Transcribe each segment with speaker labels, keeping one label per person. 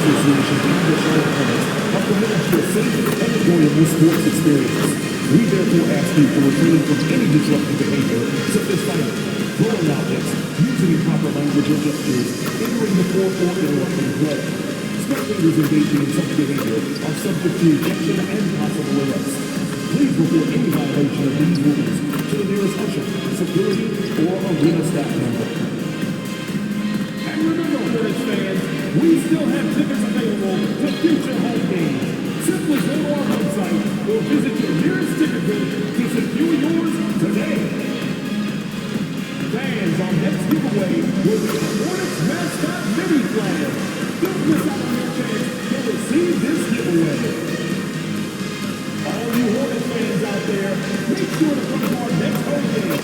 Speaker 1: Association and the Charlotte Hornets are committed to a safe and enjoyable sports experience. We therefore ask you to refrain from any disruptive behavior, such as fighting, throwing objects, using improper language or gestures, entering the court, or interrupting play. Spectators engaging in such behavior are subject to ejection and possible arrest. Please report any violation of these rules to the nearest usher, security, or arena staff member. And remember, Hornets fans, we still have tickets available to future home games. Simply go to our website or visit your nearest ticket booth to secure yours today. Fans, our next giveaway will be the Hornets mascot mini flag. Don't miss out on your chance to receive this giveaway. All you Hornets fans out there, make sure to come to our next home game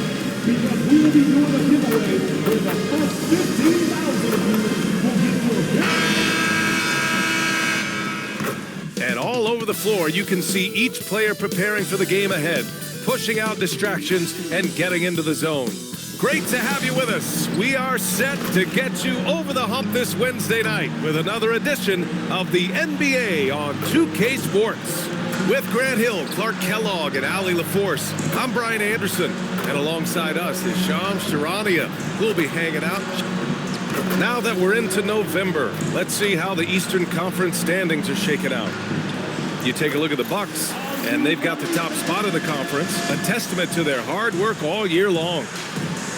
Speaker 1: because we will be doing a giveaway where the first 15,000 of you will get your gift.
Speaker 2: And all over the floor, you can see each player preparing for the game ahead, pushing out distractions and getting into the zone. Great to have you with us. We are set to get you over the hump this Wednesday night with another edition of the NBA on 2K Sports. With Grant Hill, Clark Kellogg, and Ali LaForce, I'm Brian Anderson. And alongside us is Shams Charania, who'll be hanging out. Now that we're into November, let's see how the Eastern Conference standings are shaking out. You take a look at the Bucks, and they've got the top spot in the conference, a testament to their hard work all year long.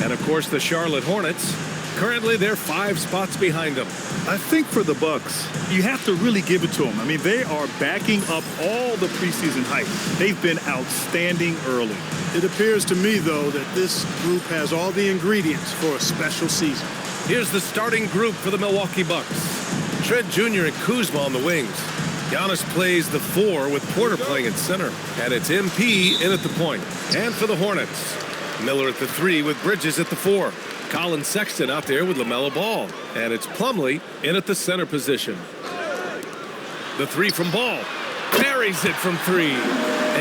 Speaker 2: And of course, the Charlotte Hornets, currently they're 5 spots behind them.
Speaker 3: I think for the Bucks, you have to really give it to them. I mean, they are backing up all the preseason hype. They've been outstanding early.
Speaker 4: It appears to me, though, that this group has all the ingredients for a special season.
Speaker 2: Here's the starting group for the Milwaukee Bucks. Trent Jr. and Kuzma on the wings. Giannis plays the 4 with Porter playing at center. And it's MP in at the point. And for the Hornets, Miller at the 3 with Bridges at the 4. Colin Sexton out there with LaMelo Ball. And it's Plumlee in at the center position. The 3 from Ball. Buries it from 3.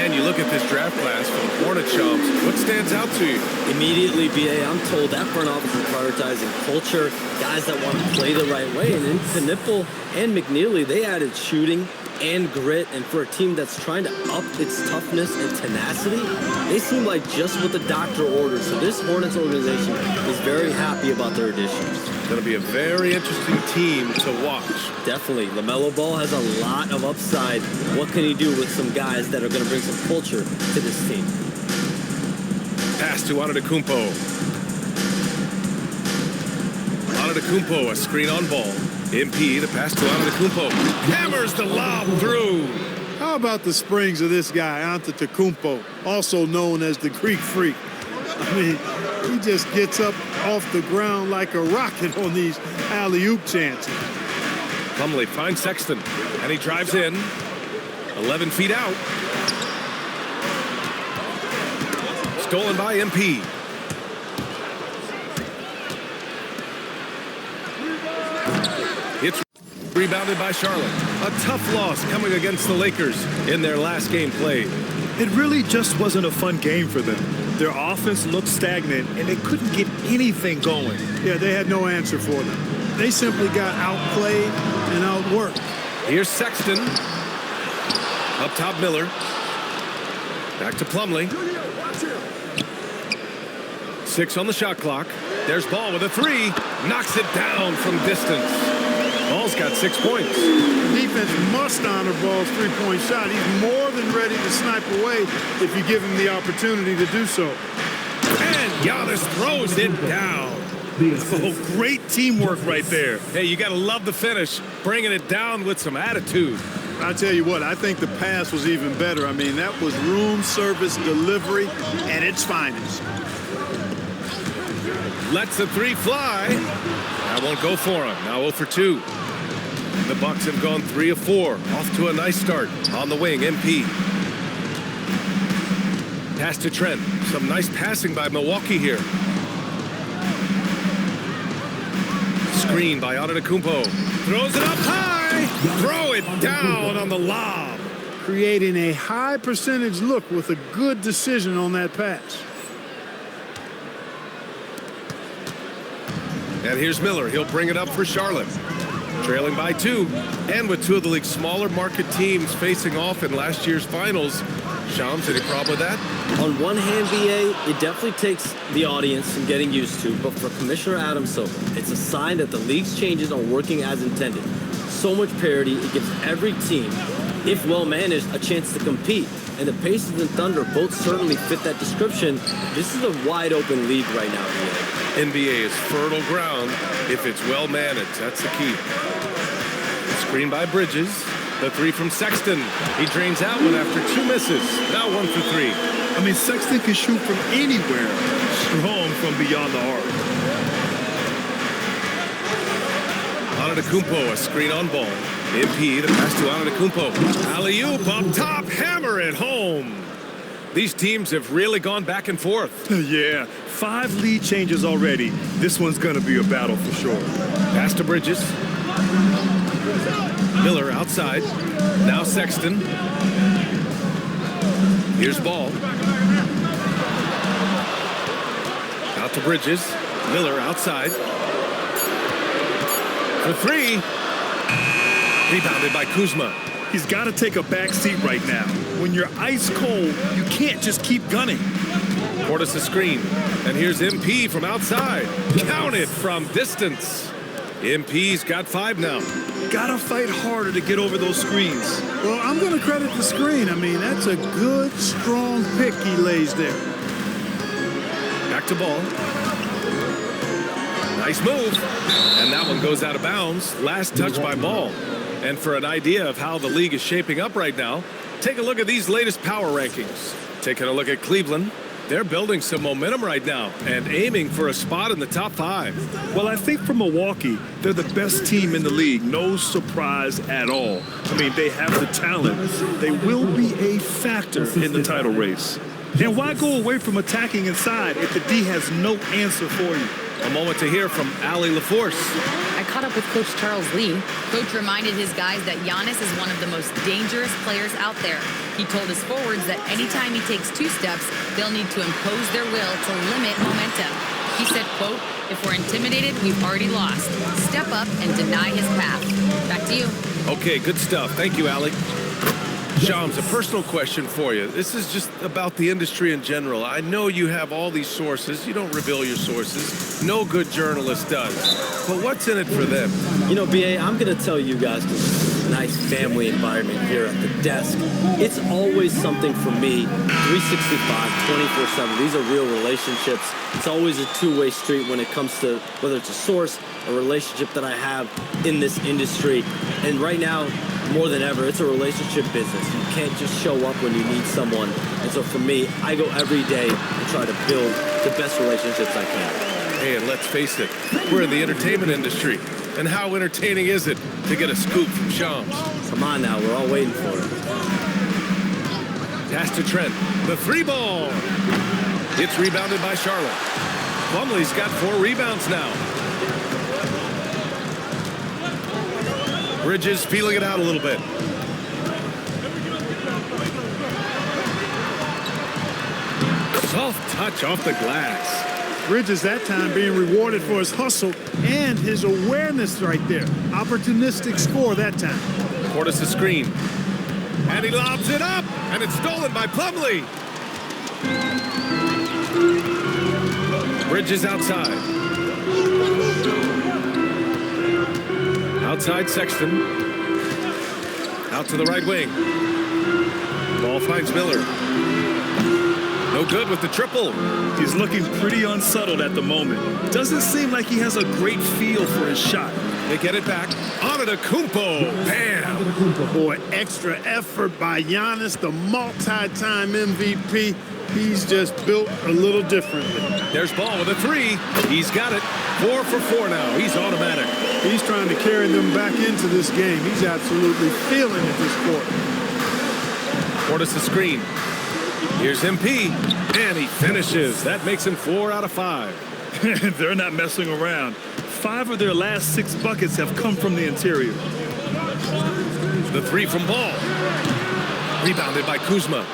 Speaker 2: And you look at this draft class for the Hornet Chumps. What stands out to you?
Speaker 5: Immediately, BA, I'm told that front office is prioritizing culture, guys that want to play the right way. And then Knipple and McNeely, they added shooting and grit. And for a team that's trying to up its toughness and tenacity, they seem like just what the doctor ordered. So this Hornets organization is very happy about their additions.
Speaker 2: It's going to be a very interesting team to watch.
Speaker 5: Definitely. LaMelo Ball has a lot of upside. What can he do with some guys that are going to bring some culture to this team?
Speaker 2: Pass to Antetokounmpo. Antetokounmpo, a screen on Ball. MP, the pass to Antetokounmpo. Hammers the lob through.
Speaker 4: How about the springs of this guy, Antetokounmpo, also known as the Greek Freak? I mean, he just gets up off the ground like a rocket on these alley-oop chances.
Speaker 2: Plumlee finds Sexton, and he drives in. 11 feet out. Stolen by MP. It's rebounded by Charlotte. A tough loss coming against the Lakers in their last game played.
Speaker 3: It really just wasn't a fun game for them. Their offense looked stagnant, and they couldn't get anything going.
Speaker 4: Yeah, they had no answer for them. They simply got outplayed and outworked.
Speaker 2: Here's Sexton. Up top, Miller. Back to Plumlee. 6 on the shot clock. There's Ball with a 3. Knocks it down from distance. Ball's got 6 points.
Speaker 4: Defense must honor Ball's 3-point shot. He's more than ready to snipe away if you give him the opportunity to do so.
Speaker 2: And Giannis throws it down.
Speaker 3: Oh, great teamwork right there.
Speaker 2: Hey, you got to love the finish, bringing it down with some attitude.
Speaker 4: I tell you what, I think the pass was even better. I mean, that was room service delivery at its finest.
Speaker 2: Lets the 3 fly. That won't go for him. Now 0 for 2. The Bucks have gone 3 of 4. Off to a nice start. On the wing, MP. Pass to Trent. Some nice passing by Milwaukee here. Screen by Antetokounmpo. Throws it up high. Throw it down on the lob.
Speaker 4: Creating a high percentage look with a good decision on that pass.
Speaker 2: And here's Miller. He'll bring it up for Charlotte. trailing by 2. And with 2 of the league's smaller market teams facing off in last year's finals, Shams, any problem with that?
Speaker 5: On one hand, BA, it definitely takes the audience some getting used to, but for Commissioner Adam Silver, it's a sign that the league's changes are working as intended. So much parity, it gives every team, if well managed, a chance to compete. And the Pacers and Thunder both certainly fit that description. This is a wide open league right now, BA.
Speaker 2: NBA is fertile ground if it's well managed. That's the key. Screen by Bridges. The 3 from Sexton. He drains out one after 2 misses. Now 1 for 3.
Speaker 3: I mean, Sexton can shoot from anywhere, strong from beyond the arc.
Speaker 2: Antetokounmpo, a screen on ball. MP, the pass to Antetokounmpo. Alley-oop up top, hammer it home. These teams have really gone back and forth.
Speaker 3: Yeah, 5 lead changes already. This one's gonna be a battle for sure.
Speaker 2: Pass to Bridges. Miller outside. Now Sexton. Here's Ball. Out to Bridges. Miller outside. For 3. Rebounded by Kuzma.
Speaker 3: He's got to take a back seat right now. When you're ice cold, you can't just keep gunning.
Speaker 2: Portis a screen. And here's MP from outside. Counted from distance. MP's got 5 now.
Speaker 3: Gotta fight harder to get over those screens.
Speaker 4: Well, I'm going to credit the screen. I mean, that's a good, strong pick he lays there.
Speaker 2: Back to Ball. Nice move. And that one goes out of bounds. Last touch by Ball. And for an idea of how the league is shaping up right now, take a look at these latest power rankings. Taking a look at Cleveland. They're building some momentum right now and aiming for a spot in the top 5.
Speaker 3: Well, I think for Milwaukee, they're the best team in the league. No surprise at all. I mean, they have the talent. They will be a factor in the title race. And why go away from attacking inside if the D has no answer for you?
Speaker 2: A moment to hear from Allie LaForce.
Speaker 6: I caught up with Coach Charles Lee. Coach reminded his guys that Giannis is one of the most dangerous players out there. He told his forwards that anytime he takes 2 steps, they'll need to impose their will to limit momentum. He said, quote, "If we're intimidated, we've already lost. Step up and deny his path." Back to you.
Speaker 2: Okay, good stuff. Thank you, Allie. Shams, a personal question for you. This is just about the industry in general. I know you have all these sources. You don't reveal your sources. No good journalist does. But what's in it for them?
Speaker 5: You know, BA, I'm going to tell you guys, because it's a nice family environment here at the desk. It's always something for me, 365, 24/7. These are real relationships. It's always a two-way street when it comes to whether it's a source, a relationship that I have in this industry. And right now, more than ever, it's a relationship business. You can't just show up when you need someone. And so for me, I go every day and try to build the best relationships I can.
Speaker 2: Hey, and let's face it, we're in the entertainment industry. And how entertaining is it to get a scoop from Shams?
Speaker 5: Come on now, we're all waiting for it.
Speaker 2: Pass to Trent. The 3 ball. It's rebounded by Charlotte. Plumlee's got 4 rebounds now. Bridges feeling it out a little bit. Soft touch off the glass.
Speaker 4: Bridges that time being rewarded for his hustle and his awareness right there. Opportunistic score that time.
Speaker 2: Portis a screen. And he lobs it up. And it's stolen by Plumlee. Bridges outside. Outside Sexton. Out to the right wing. Ball finds Miller. No good with the triple.
Speaker 3: He's looking pretty unsettled at the moment. Doesn't seem like he has a great feel for his shot.
Speaker 2: They get it back. Antetokounmpo. Bam.
Speaker 4: Boy, extra effort by Giannis, the multi-time MVP. He's just built a little differently.
Speaker 2: There's Ball with a 3. He's got it. 4 for 4 now. He's automatic.
Speaker 4: He's trying to carry them back into this game. He's absolutely feeling it this quarter.
Speaker 2: Portis the screen. Here's MP. And he finishes. That makes him 4 out of 5.
Speaker 3: They're not messing around. 5 of their last 6 buckets have come from the interior.
Speaker 2: The 3 from Ball. Rebounded by Kuzma.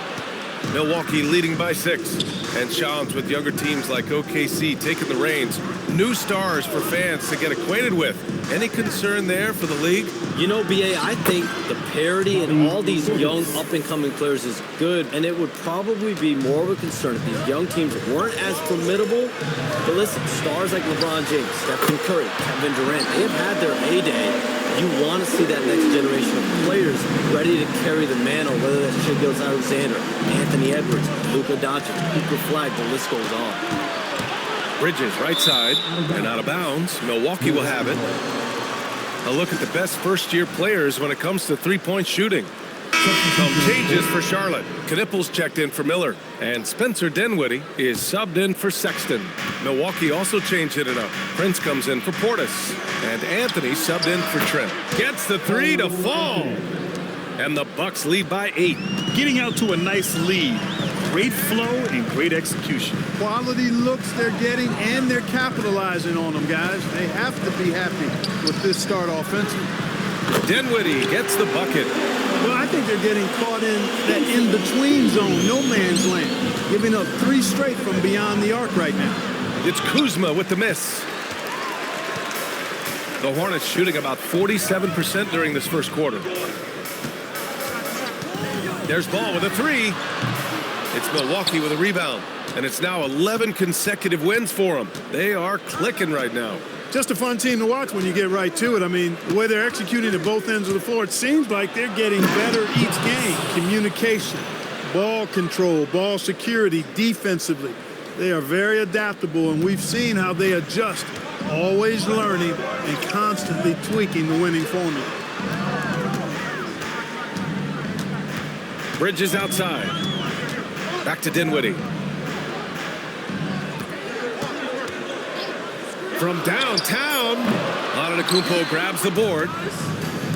Speaker 2: Milwaukee leading by 6. And Shams with younger teams like OKC taking the reins. New stars for fans to get acquainted with. Any concern there for the league?
Speaker 5: You know, BA, I think the parity in all these young up-and-coming players is good, and it would probably be more of a concern if these young teams weren't as formidable. But listen, stars like LeBron James, Stephen Curry, Kevin Durant, they have had their A-day. You want to see that next generation of players ready to carry the mantle, whether that's Shai Gilgeous-Alexander, Anthony Edwards, Luka Doncic, Cooper Flag, the list goes on.
Speaker 2: Bridges right side and out of bounds. Milwaukee will have it. A look at the best first-year players when it comes to three-point shooting. Some changes for Charlotte. Knippel's checked in for Miller. And Spencer Dinwiddie is subbed in for Sexton. Milwaukee also changed it up. Prince comes in for Portis. And Anthony subbed in for Trent. Gets the three to fall. And the Bucks lead by 8.
Speaker 3: Getting out to a nice lead. Great flow and great execution.
Speaker 4: Quality looks they're getting, and they're capitalizing on them, guys. They have to be happy with this start offensively.
Speaker 2: Dinwiddie gets the bucket.
Speaker 4: Well, I think they're getting caught in that in-between zone, no man's land, giving up 3 straight from beyond the arc right now.
Speaker 2: It's Kuzma with the miss. The Hornets shooting about 47% during this first quarter. There's Ball with a 3. It's Milwaukee with a rebound. And it's now 11 consecutive wins for them. They are clicking right now.
Speaker 4: Just a fun team to watch when you get right to it. I mean, the way they're executing at both ends of the floor, it seems like they're getting better each game. Communication, ball control, ball security, defensively. They are very adaptable, and we've seen how they adjust, always learning and constantly tweaking the winning formula.
Speaker 2: Bridges outside. Back to Dinwiddie. From downtown, Antetokounmpo grabs the board.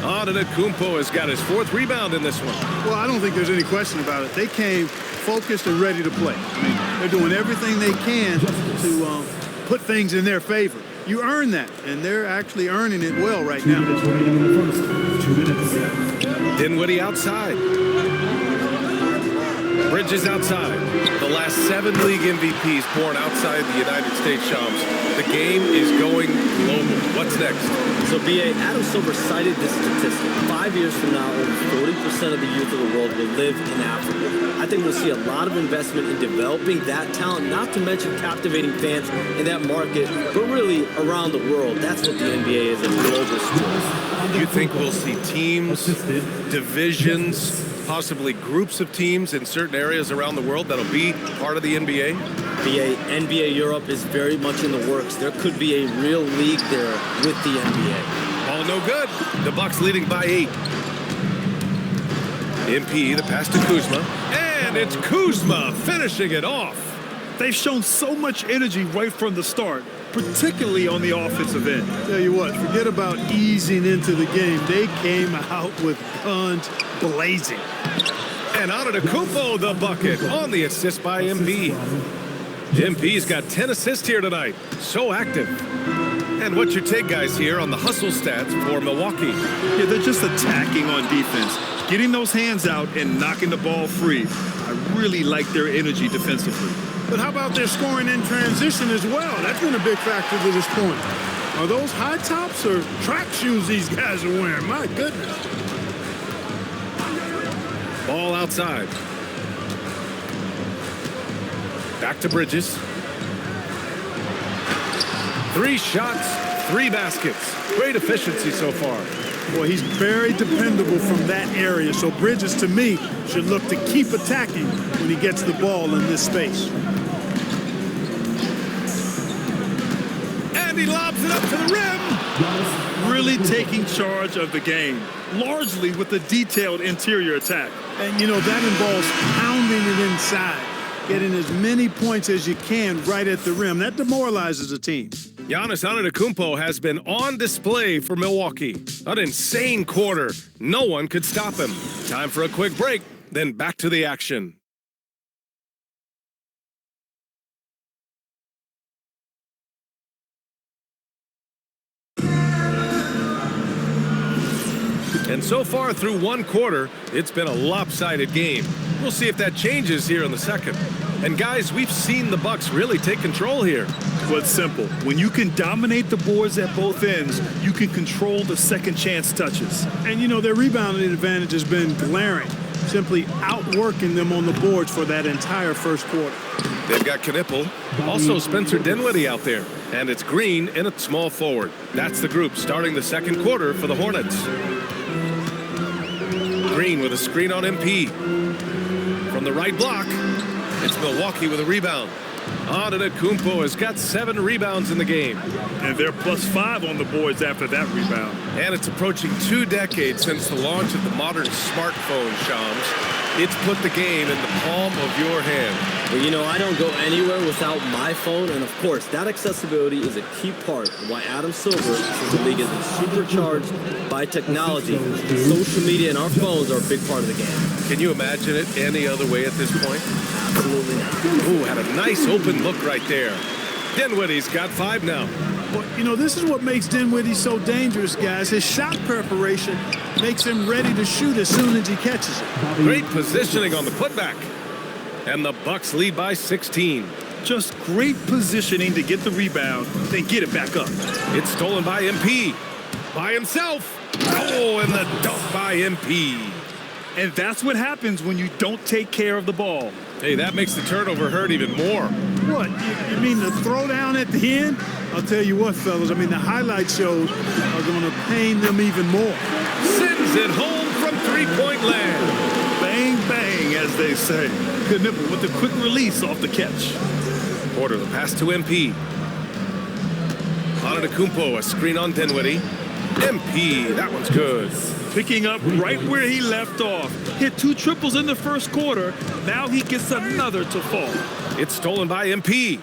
Speaker 2: Antetokounmpo has got his 4th rebound in this one.
Speaker 4: Well, I don't think there's any question about it. They came focused and ready to play. I mean, they're doing everything they can to put things in their favor. You earn that, and they're actually earning it well right now.
Speaker 2: Dinwiddie outside. Bridges outside. The last 7 league MVPs born outside the United States, Shams. The game is going global. What's next?
Speaker 5: So, BA, Adam Silver cited this statistic. 5 years from now, over 40% of the youth of the world will live in Africa. I think we'll see a lot of investment in developing that talent, not to mention captivating fans in that market, but really around the world. That's what the NBA is, a global sport.
Speaker 2: Do you think we'll see teams, divisions, possibly groups of teams in certain areas around the world that'll be part of the NBA?
Speaker 5: BA, NBA Europe is very much in the works. There could be a real league there with the NBA.
Speaker 2: Oh, no good. The Bucks leading by 8. MP, the pass to Kuzma. And it's Kuzma finishing it off.
Speaker 3: They've shown so much energy right from the start, particularly on the offensive end.
Speaker 4: Tell you what, forget about easing into the game. They came out with guns blazing.
Speaker 2: And Antetokounmpo the bucket on the assist by MP. MP's got 10 assists here tonight. So active. And what's your take, guys, here on the hustle stats for Milwaukee?
Speaker 3: Yeah, they're just attacking on defense, getting those hands out and knocking the ball free. I really like their energy defensively.
Speaker 4: But how about their scoring in transition as well? That's been a big factor to this point. Are those high tops or track shoes these guys are wearing? My goodness.
Speaker 2: Ball outside. Back to Bridges. 3 shots, 3 baskets. Great efficiency so far.
Speaker 4: Boy, he's very dependable from that area. So Bridges, to me, should look to keep attacking when he gets the ball in this space.
Speaker 2: And he lobs it up to the rim.
Speaker 3: Really taking charge of the game, largely with a detailed interior attack.
Speaker 4: And, you know, that involves pounding it inside, getting as many points as you can right at the rim. That demoralizes a team.
Speaker 2: Giannis Antetokounmpo has been on display for Milwaukee. An insane quarter. No one could stop him. Time for a quick break, then back to the action. And so far through one quarter, it's been a lopsided game. We'll see if that changes here in the second. And guys, we've seen the Bucks really take control here.
Speaker 3: Well, it's simple. When you can dominate the boards at both ends, you can control the second chance touches.
Speaker 4: And, you know, their rebounding advantage has been glaring, simply outworking them on the boards for that entire first quarter.
Speaker 2: They've got Knipple, also Spencer Dinwiddie out there. And it's Green in a small forward. That's the group starting the second quarter for the Hornets. Green with a screen on MP. From the right block, it's Milwaukee with a rebound. Antetokounmpo has got 7 rebounds in the game.
Speaker 3: And they're +5 on the boards after that rebound.
Speaker 2: And it's approaching 2 decades since the launch of the modern smartphone, Shams. It's put the game in the palm of your hand.
Speaker 5: Well, you know, I don't go anywhere without my phone, and of course, that accessibility is a key part of why Adam Silver says the league is supercharged by technology. Social media and our phones are a big part of the game.
Speaker 2: Can you imagine it any other way at this point?
Speaker 5: Absolutely not.
Speaker 2: Ooh, had a nice open look right there. Dinwiddie's got 5 now.
Speaker 4: But, you know, this is what makes Dinwiddie so dangerous, guys. His shot preparation makes him ready to shoot as soon as he catches it.
Speaker 2: Great positioning on the putback. And the Bucks lead by 16.
Speaker 3: Just great positioning to get the rebound, then get it back up.
Speaker 2: It's stolen by MP. By himself. Oh, and the dunk by MP.
Speaker 3: And that's what happens when you don't take care of the ball.
Speaker 2: Hey, that makes the turnover hurt even more.
Speaker 4: What, you mean the throwdown at the end? I'll tell you what, fellas, I mean, the highlight shows are going to pain them even more.
Speaker 2: Sends it home from three-point land.
Speaker 3: Bang, bang, as they say. Knipple with the quick release off the catch.
Speaker 2: Porter, the pass to MP. Antetokounmpo, a screen on Dinwiddie. MP, that one's good.
Speaker 3: Picking up right where he left off. Hit 2 triples in the first quarter. Now he gets another to fall.
Speaker 2: It's stolen by MP.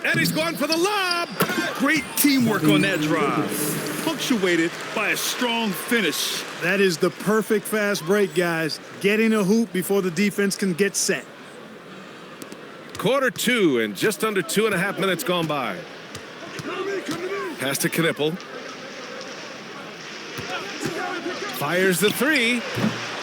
Speaker 2: And he's going for the lob.
Speaker 3: Great teamwork on that drive. Punctuated by a strong finish.
Speaker 4: That is the perfect fast break, guys. Getting a hoop before the defense can get set.
Speaker 2: Quarter 2 and just under 2.5 minutes gone by. Pass to Knipple. Fires the 3.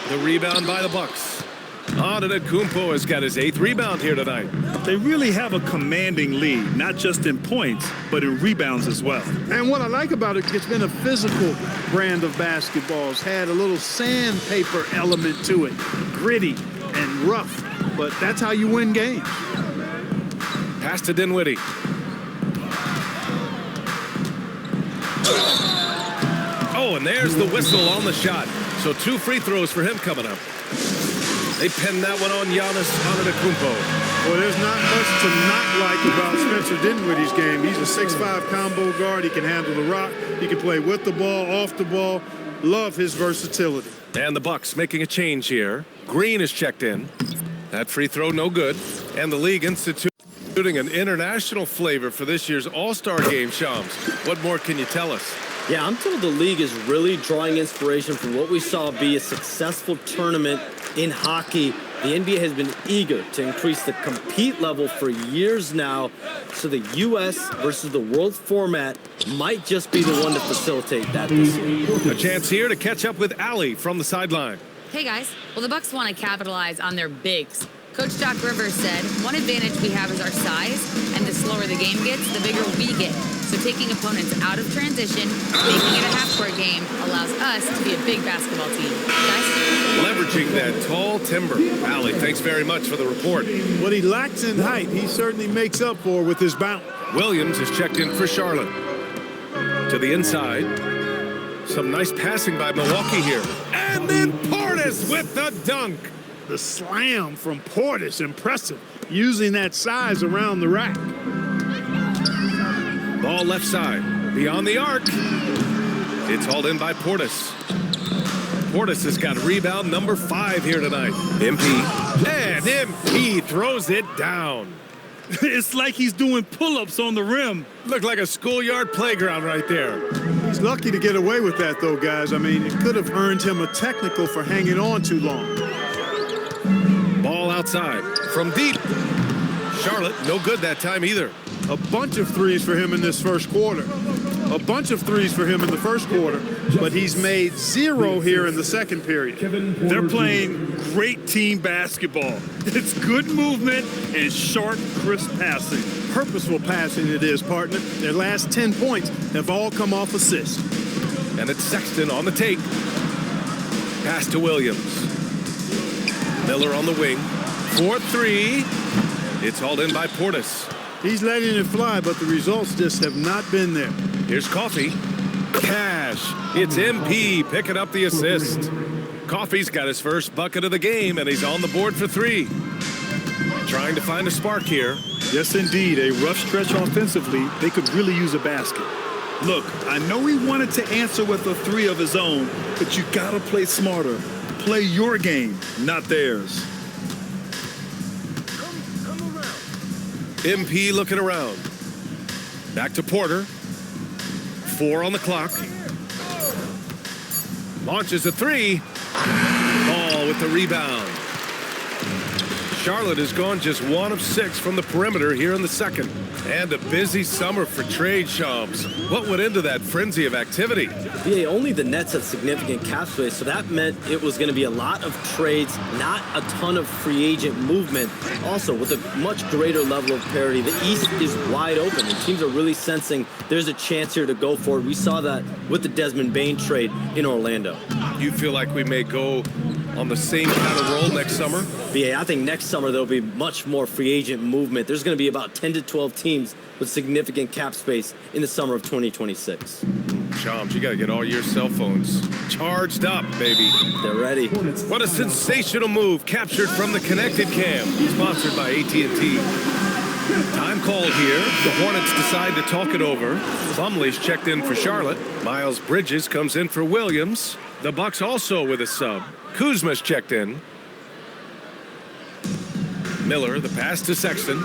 Speaker 2: The rebound by the Bucks. Antetokounmpo has got his 8th rebound here tonight.
Speaker 3: They really have a commanding lead, not just in points, but in rebounds as well.
Speaker 4: And what I like about it, it's been a physical brand of basketball. It's had a little sandpaper element to it. Gritty and rough, but that's how you win games.
Speaker 2: Pass to Dinwiddie. Oh, and there's the whistle on the shot. So 2 free throws for him coming up. They pinned that one on Giannis Antetokounmpo.
Speaker 4: Well, there's not much to not like about Spencer Dinwiddie's game. He's a 6'5" combo guard. He can handle the rock. He can play with the ball, off the ball. Love his versatility.
Speaker 2: And the Bucks making a change here. Green is checked in. That free throw no good. And the league instituting an international flavor for this year's All-Star game, Shams. What more can you tell us?
Speaker 5: Yeah, I'm told the league is really drawing inspiration from what we saw be a successful tournament in hockey. The NBA has been eager to increase the compete level for years now, so the U.S. versus the world format might just be the one to facilitate that this year.
Speaker 2: A chance here to catch up with Allie from the sideline.
Speaker 6: Hey, guys. Well, the Bucks want to capitalize on their bigs. Coach Doc Rivers said, one advantage we have is our size, and the slower the game gets, the bigger we get. So taking opponents out of transition, making it a half-court game, allows us to be a big basketball team. Guys?
Speaker 2: Leveraging that tall timber. Allie, thanks very much for the report.
Speaker 4: What he lacks in height, he certainly makes up for with his bounce.
Speaker 2: Williams is checked in for Charlotte. To the inside. Some nice passing by Milwaukee here. And then Portis with the dunk.
Speaker 4: The slam from Portis, impressive. Using that size around the rack.
Speaker 2: Ball left side, beyond the arc. It's hauled in by Portis. Portis has got rebound number 5 here tonight. MP. And MP throws it down.
Speaker 3: It's like he's doing pull-ups on the rim.
Speaker 2: Looked like a schoolyard playground right there.
Speaker 4: He's lucky to get away with that, though, guys. I mean, it could have earned him a technical for hanging on too long.
Speaker 2: Ball outside, from deep. Charlotte, no good that time either.
Speaker 4: A bunch of threes for him in this first quarter. A bunch of threes for him in the first quarter, but he's made 0 here in the second period.
Speaker 3: They're playing great team basketball. It's good movement and sharp, crisp passing.
Speaker 4: Purposeful passing it is, partner. Their last 10 points have all come off assists.
Speaker 2: And it's Sexton on the take. Pass to Williams. Miller on the wing. 4-3. It's hauled in by Portis.
Speaker 4: He's letting it fly, but the results just have not been there.
Speaker 2: Here's Coffee. Cash. It's MP picking up the assist. Coffee's got his first bucket of the game, and he's on the board for 3. Trying to find a spark here.
Speaker 3: Yes, indeed. A rough stretch offensively. They could really use a basket. Look, I know he wanted to answer with a 3 of his own, but you got to play smarter. Play your game, not theirs.
Speaker 2: MP looking around. Back to Porter. 4 on the clock. Launches a 3. Ball with the rebound. Charlotte has gone just 1 of 6 from the perimeter here in the second. And a busy summer for trade shops. What went into that frenzy of activity?
Speaker 5: Yeah, only the Nets had significant cap space, so that meant it was going to be a lot of trades, not a ton of free agent movement. Also, with a much greater level of parity, the East is wide open, and teams are really sensing there's a chance here to go for it. We saw that with the Desmond Bane trade in Orlando.
Speaker 2: You feel like we may go on the same kind of roll next summer?
Speaker 5: Yeah, I think next summer there'll be much more free agent movement. There's going to be about 10 to 12 teams with significant cap space in the summer of 2026.
Speaker 2: Chomps, you got to get all your cell phones charged up, baby.
Speaker 5: They're ready.
Speaker 2: What a sensational move captured from the Connected Cam, sponsored by AT&T. Time called here. The Hornets decide to talk it over. Plumlee's checked in for Charlotte. Miles Bridges comes in for Williams. The Bucks also with a sub. Kuzma's checked in. Miller, the pass to Sexton.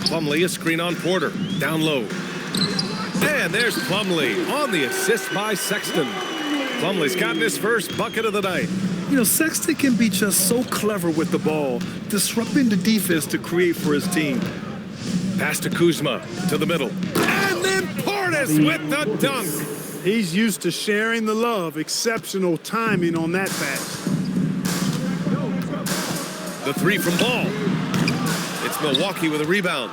Speaker 2: Plumlee, a screen on Porter. Down low. And there's Plumlee on the assist by Sexton. Plumlee's gotten his first bucket of the night.
Speaker 3: You know, Sexton can be just so clever with the ball, disrupting the defense to create for his team.
Speaker 2: Pass to Kuzma, to the middle. And then Portis with the dunk.
Speaker 4: He's used to sharing the love. Exceptional timing on that pass.
Speaker 2: The 3 from Ball. It's Milwaukee with a rebound.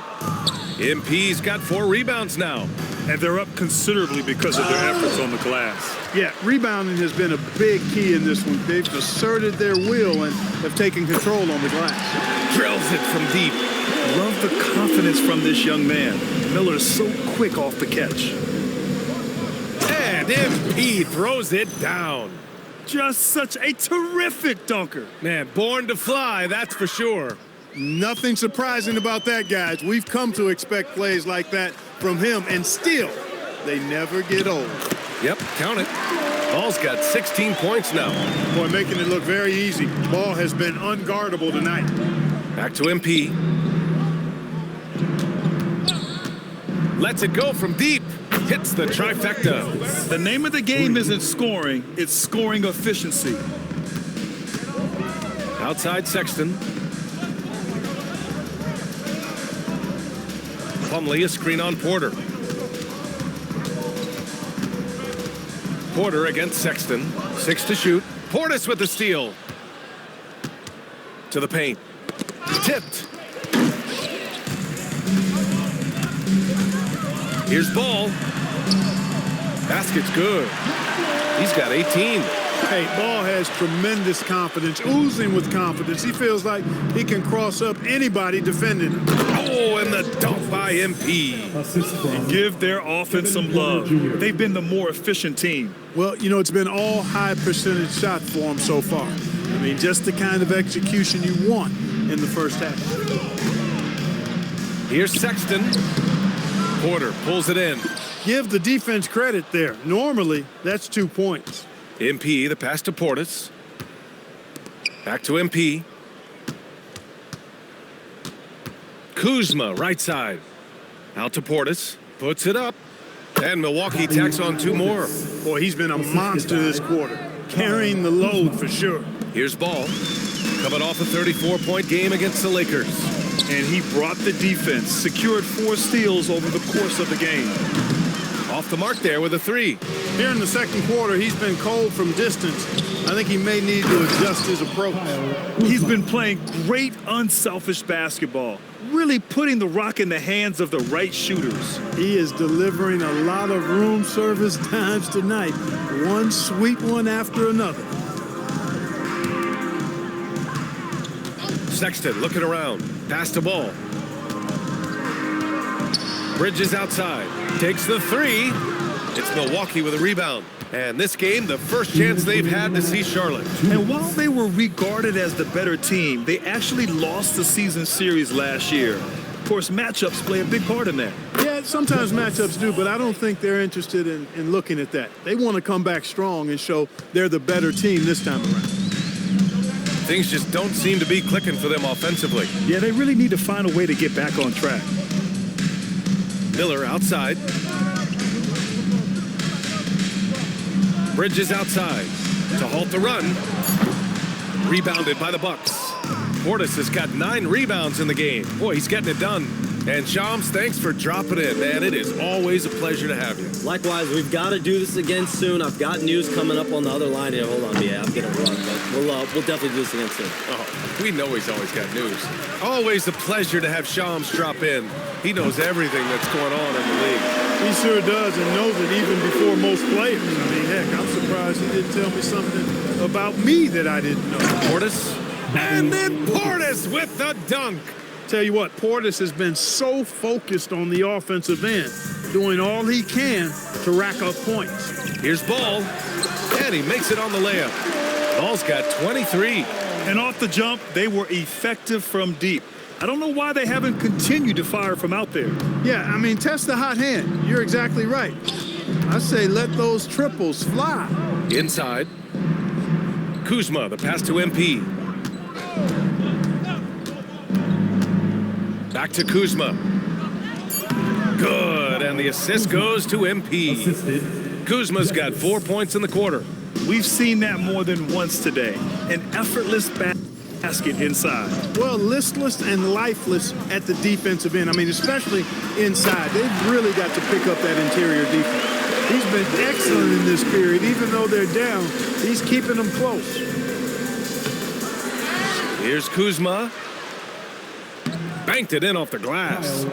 Speaker 2: MP's got 4 rebounds now.
Speaker 3: And they're up considerably because of their efforts on the glass.
Speaker 4: Yeah, rebounding has been a big key in this one. They've asserted their will and have taken control on the glass.
Speaker 2: Drills it from deep.
Speaker 3: Love the confidence from this young man. Miller's so quick off the catch.
Speaker 2: And MP throws it down.
Speaker 3: Just such a terrific dunker.
Speaker 2: Man, born to fly, that's for sure.
Speaker 4: Nothing surprising about that, guys. We've come to expect plays like that from him, and still, they never get old.
Speaker 2: Yep, count it. Ball's got 16 points now.
Speaker 4: Boy, making it look very easy. Ball has been unguardable tonight.
Speaker 2: Back to MP. Lets it go from deep. Hits the trifecta.
Speaker 3: The name of the game isn't scoring, it's scoring efficiency.
Speaker 2: Outside Sexton. Plumlee, a screen on Porter. Porter against Sexton. 6 to shoot. Portis with the steal. To the paint. Tipped. Here's Ball. Basket's good. He's got 18.
Speaker 4: Hey, Ball has tremendous confidence, oozing with confidence. He feels like he can cross up anybody defending him.
Speaker 2: Oh, and the dunk by MP.
Speaker 3: Give their offense some love. They've been the more efficient team.
Speaker 4: Well, you know, it's been all high percentage shots for him so far. I mean, just the kind of execution you want in the first half.
Speaker 2: Here's Sexton. Porter pulls it in.
Speaker 4: Give the defense credit there. Normally, that's 2 points.
Speaker 2: MP, the pass to Portis. Back to MP. Kuzma, right side. Out to Portis. Puts it up. And Milwaukee tacks on 2 more.
Speaker 4: Boy, he's been a monster this quarter. Carrying the load for sure.
Speaker 2: Here's Ball. Coming off a 34-point game against the Lakers.
Speaker 3: And he brought the defense, secured 4 steals over the course of the game.
Speaker 2: Off the mark there with a 3.
Speaker 4: Here in the second quarter, he's been cold from distance. I think he may need to adjust his approach.
Speaker 3: He's been playing great, unselfish basketball, really putting the rock in the hands of the right shooters.
Speaker 4: He is delivering a lot of room service times tonight. One sweet one after another.
Speaker 2: Sexton looking around. Pass the ball. Bridges outside. Takes the 3. It's Milwaukee with a rebound. And this game, the first chance they've had to see Charlotte.
Speaker 3: And while they were regarded as the better team, they actually lost the season series last year. Of course, matchups play a big part in that.
Speaker 4: Yeah, sometimes matchups do, but I don't think they're interested in looking at that. They want to come back strong and show they're the better team this time around.
Speaker 2: Things just don't seem to be clicking for them offensively.
Speaker 3: Yeah, they really need to find a way to get back on track.
Speaker 2: Miller outside. Bridges outside to halt the run. Rebounded by the Bucks. Portis has got 9 rebounds in the game. Boy, he's getting it done. And Shams, thanks for dropping in, man. It is always a pleasure to have you.
Speaker 5: Likewise, we've got to do this again soon. I've got news coming up on the other line here. Hold on, yeah, I'm gonna run, but we'll definitely do this again soon.
Speaker 2: Oh, we know he's always got news. Always a pleasure to have Shams drop in. He knows everything that's going on in the league.
Speaker 4: He sure does, and knows it even before most players. I mean, heck, I'm surprised he didn't tell me something about me that I didn't know.
Speaker 2: Portis, and then Portis with the dunk.
Speaker 4: Tell you what, Portis has been so focused on the offensive end, doing all he can to rack up points.
Speaker 2: Here's Ball, and he makes it on the layup. Ball's got 23.
Speaker 3: And off the jump, they were effective from deep. I don't know why they haven't continued to fire from out there.
Speaker 4: Yeah, I mean, test the hot hand. You're exactly right. I say let those triples fly.
Speaker 2: Inside. Kuzma, the pass to MP. Back to Kuzma. Good, and the assist goes to MP. Kuzma's got 4 points in the quarter.
Speaker 3: We've seen that more than once today. An effortless basket inside.
Speaker 4: Well, listless and lifeless at the defensive end. I mean, especially inside. They've really got to pick up that interior defense. He's been excellent in this period. Even though they're down, he's keeping them close.
Speaker 2: Here's Kuzma. Banked it in off the glass.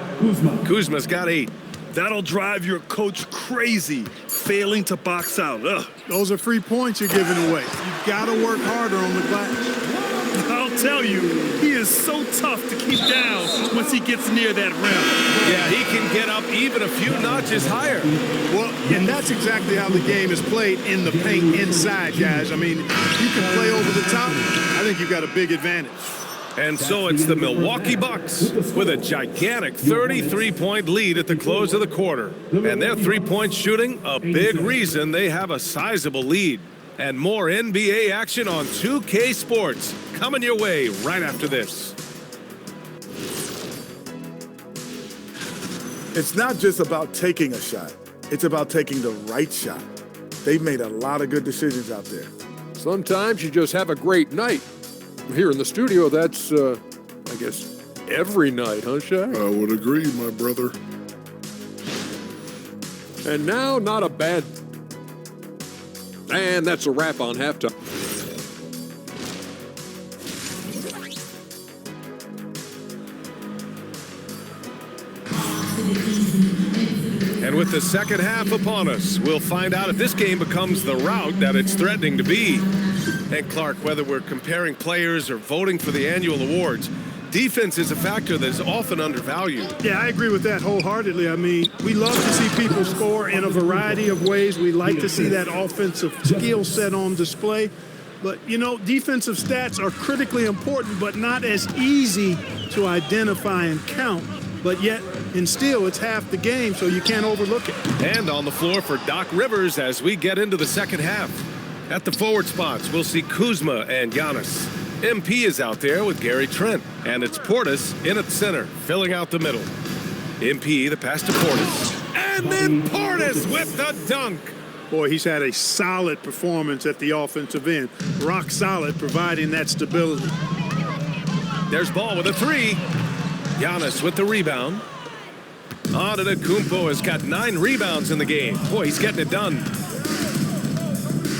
Speaker 2: Kuzma's got 8.
Speaker 3: That'll drive your coach crazy, failing to box out. Ugh.
Speaker 4: Those are free points you're giving away. You've got to work harder on the glass.
Speaker 3: I'll tell you, he is so tough to keep down once he gets near that rim.
Speaker 2: Yeah, he can get up even a few notches higher.
Speaker 4: Well, and that's exactly how the game is played in the paint inside, guys. I mean, you can play over the top. I think you've got a big advantage.
Speaker 2: And so it's the Milwaukee Bucks with a gigantic 33-point lead at the close of the quarter. And their three-point shooting, a big reason they have a sizable lead. And more NBA action on 2K Sports coming your way right after this.
Speaker 7: It's not just about taking a shot. It's about taking the right shot. They've made a lot of good decisions out there.
Speaker 8: Sometimes you just have a great night. Here in the studio, that's, I guess, every night, huh, Shaq?
Speaker 9: I would agree, my brother.
Speaker 8: And now, not a bad... And that's a wrap on halftime.
Speaker 2: And with the second half upon us, we'll find out if this game becomes the rout that it's threatening to be. And Clark, whether we're comparing players or voting for the annual awards, defense is a factor that is often undervalued.
Speaker 4: Yeah, I agree with that wholeheartedly. I mean, we love to see people score in a variety of ways. We like to see that offensive skill set on display. But, you know, defensive stats are critically important, but not as easy to identify and count. But yet, and still, it's half the game, so you can't overlook it.
Speaker 2: And on the floor for Doc Rivers as we get into the second half. At the forward spots, we'll see Kuzma and Giannis. MP is out there with Gary Trent. And it's Portis in at center, filling out the middle. MP, the pass to Portis. And then Portis with the dunk.
Speaker 4: Boy, he's had a solid performance at the offensive end. Rock solid, providing that stability.
Speaker 2: There's Ball with a 3. Giannis with the rebound. Antetokounmpo has got 9 rebounds in the game. Boy, he's getting it done.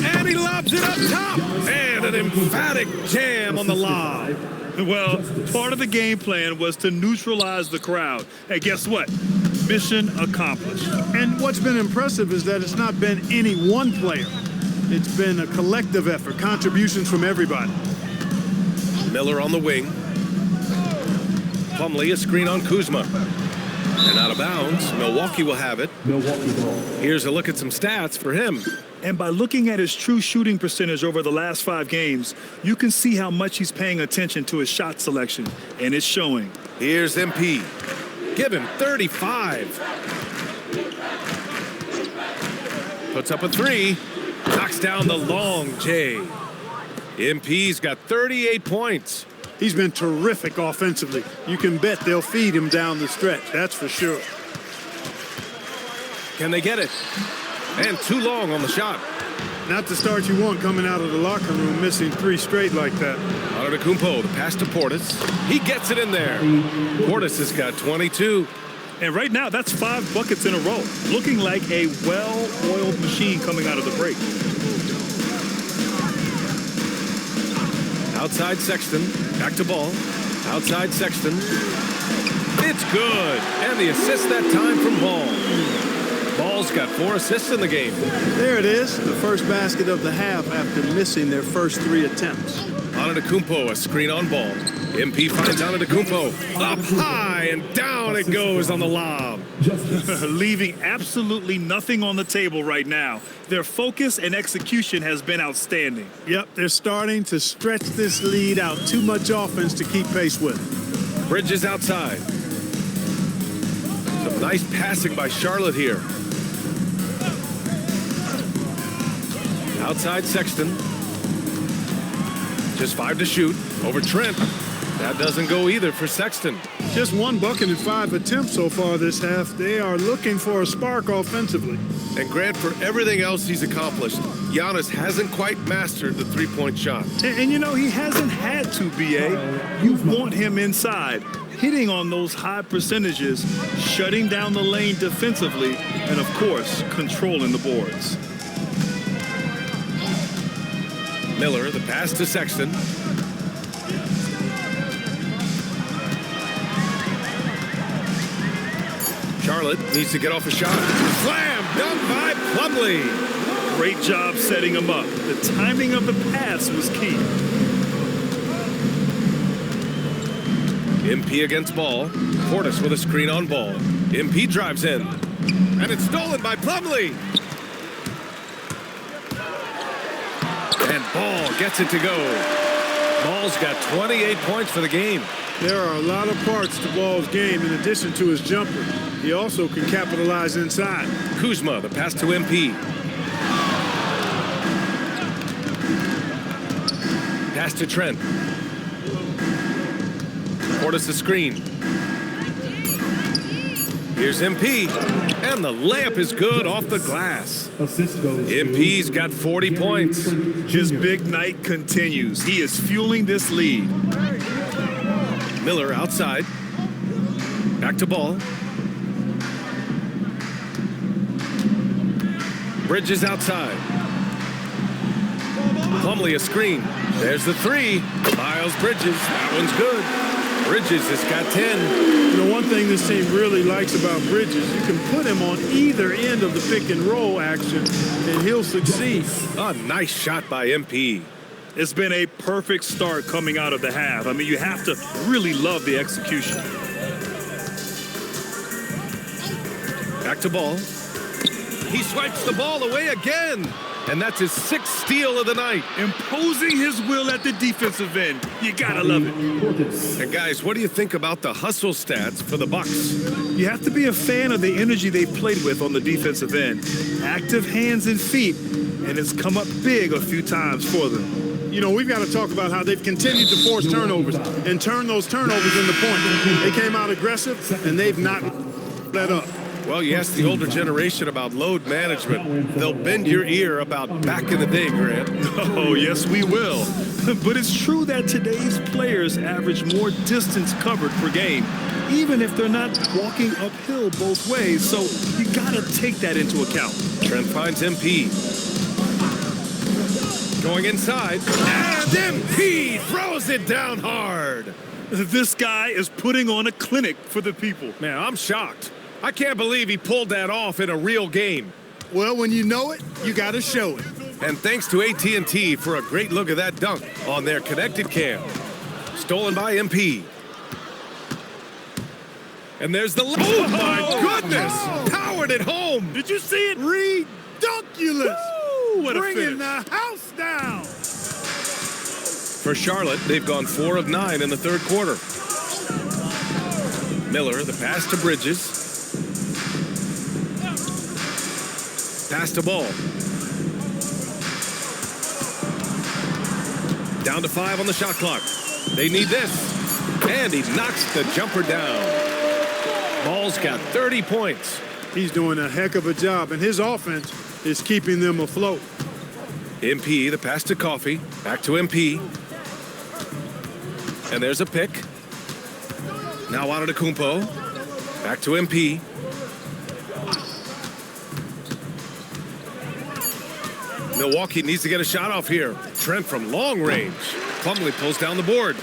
Speaker 2: And he lobs it up top. And an emphatic jam on the lob.
Speaker 3: Well, part of the game plan was to neutralize the crowd. Hey, guess what? Mission accomplished.
Speaker 4: And what's been impressive is that it's not been any one player. It's been a collective effort, contributions from everybody.
Speaker 2: Miller on the wing. Plumlee, a screen on Kuzma. And out of bounds. Milwaukee will have it.
Speaker 1: Milwaukee ball.
Speaker 2: Here's a look at some stats for him.
Speaker 3: And by looking at his true shooting percentage over the last 5 games, you can see how much he's paying attention to his shot selection, and it's showing.
Speaker 2: Here's MP. Give him 35. Puts up a 3. Knocks down the long J. MP's got 38 points.
Speaker 4: He's been terrific offensively. You can bet they'll feed him down the stretch, that's for sure.
Speaker 2: Can they get it? And too long on the shot.
Speaker 4: Not the start you want coming out of the locker room, missing 3 straight like that.
Speaker 2: Antetokounmpo, the pass to Portis. He gets it in there. Portis has got 22.
Speaker 3: And right now, that's 5 buckets in a row. Looking like a well-oiled machine coming out of the break.
Speaker 2: Outside Sexton. Back to Ball. Outside Sexton. It's good. And the assist that time from Ball. Ball's got 4 assists in the game.
Speaker 4: There it is, the first basket of the half after missing their first 3 attempts.
Speaker 2: Antetokounmpo, a screen on Ball. MP finds Antetokounmpo. Up high and down it goes on the lob.
Speaker 3: Leaving absolutely nothing on the table right now. Their focus and execution has been outstanding.
Speaker 4: Yep, they're starting to stretch this lead out. Too much offense to keep pace with.
Speaker 2: Bridges outside. Some nice passing by Charlotte here. Outside Sexton. Just 5 to shoot. Over Trent. That doesn't go either for Sexton.
Speaker 4: Just 1 bucket in 5 attempts so far this half. They are looking for a spark offensively.
Speaker 2: And Grant, for everything else he's accomplished, Giannis hasn't quite mastered the 3-point shot.
Speaker 3: And you know, he hasn't had to, B.A. You want him inside, hitting on those high percentages, shutting down the lane defensively, and of course, controlling the boards.
Speaker 2: Miller, the pass to Sexton. Charlotte needs to get off a shot. Slam dunk by Plumlee.
Speaker 3: Great job setting him up. The timing of the pass was key.
Speaker 2: MP against Ball. Portis with a screen on Ball. MP drives in. And it's stolen by Plumlee. And Ball gets it to go. Ball's got 28 points for the game.
Speaker 4: There are a lot of parts to Ball's game in addition to his jumper. He also can capitalize inside.
Speaker 2: Kuzma, the pass to MP. Pass to Trent. Portis the screen. Here's MP. And the layup is good off the glass. MP's got 40 points.
Speaker 3: His big night continues. He is fueling this lead.
Speaker 2: Miller outside. Back to Ball. Bridges outside. Plumlee a screen. There's the 3. Miles Bridges. That one's good. Bridges has got 10.
Speaker 4: You know, one thing this team really likes about Bridges, you can put him on either end of the pick and roll action, and he'll succeed.
Speaker 2: A nice shot by MP.
Speaker 3: It's been a perfect start coming out of the half. I mean, you have to really love the execution.
Speaker 2: Back to Ball. He swipes the ball away again. And that's his 6th steal of the night.
Speaker 3: Imposing his will at the defensive end. You gotta love it.
Speaker 2: And guys, what do you think about the hustle stats for the Bucks?
Speaker 3: You have to be a fan of the energy they've played with on the defensive end. Active hands and feet, and it's come up big a few times for them.
Speaker 4: You know, we've got to talk about how they've continued to force turnovers and turn those turnovers into points. They came out aggressive, and they've not let up.
Speaker 2: Well, you ask the older generation about load management. They'll bend your ear about back in the day, Grant.
Speaker 3: Oh, yes, we will. But it's true that today's players average more distance covered per game. even if they're not walking uphill both ways. So you got to take that into account.
Speaker 2: Trent finds MP. Going inside, and MP throws it down hard.
Speaker 3: This guy is putting on a clinic for the people.
Speaker 2: Man, I'm shocked. I can't believe he pulled that off in a real game.
Speaker 4: Well, when you know it, you got to show it.
Speaker 2: And thanks to AT&T for a great look at that dunk on their connected cam. Stolen by MP. And there's the... Oh, my goodness! Powered it home!
Speaker 3: Did you see it?
Speaker 4: Redunculous!
Speaker 3: Woo, what a
Speaker 4: Bringing
Speaker 3: finish.
Speaker 4: the house down!
Speaker 2: For Charlotte, they've gone 4 of 9 in the third quarter. Miller, the pass to Bridges. Pass to Ball. Down to 5 on the shot clock. They need this. And he knocks the jumper down. Ball's got 30 points.
Speaker 4: He's doing a heck of a job, and his offense is keeping them afloat.
Speaker 2: MP, the pass to Coffee. Back to MP. And there's a pick. Now out to Kumpo. Back to MP. Milwaukee needs to get a shot off here. Trent from long range. Plumlee pulls down the board.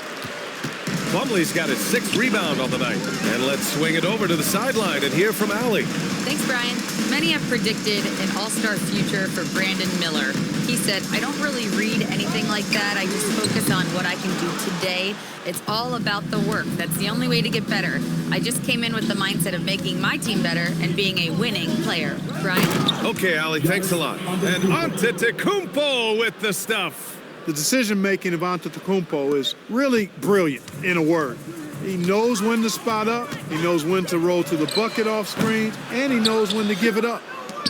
Speaker 2: Plumlee's got his 6th rebound on the night. And let's swing it over to the sideline and hear from Allie.
Speaker 6: Thanks, Brian. Many have predicted an all-star future for Brandon Miller. He said, I don't really read anything like that. I just focus on what I can do today. It's all about the work. That's the only way to get better. I just came in with the mindset of making my team better and being a winning player. Brian?
Speaker 2: Okay, Allie, thanks a lot. And Antetokounmpo with the stuff.
Speaker 4: The decision-making of Antetokounmpo is really brilliant, in a word. He knows when to spot up, he knows when to roll to the bucket off screen, and he knows when to give it up.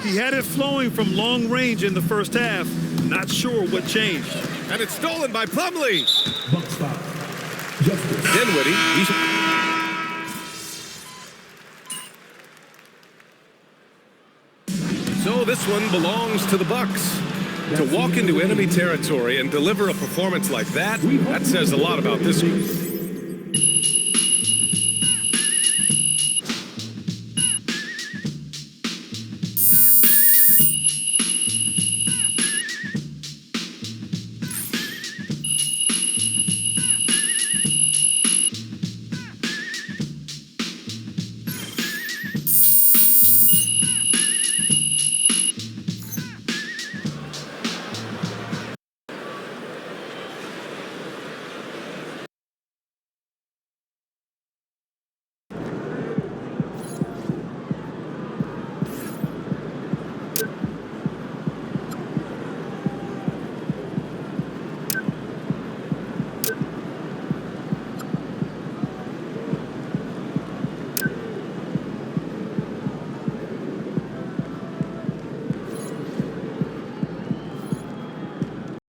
Speaker 3: He had it flowing from long range in the first half. Not sure what changed.
Speaker 2: And it's stolen by Plumlee.
Speaker 1: Bucks foul. Justice.
Speaker 2: Dinwiddie. So this one belongs to the Bucks. To walk into enemy territory and deliver a performance like that, that says a lot about this one.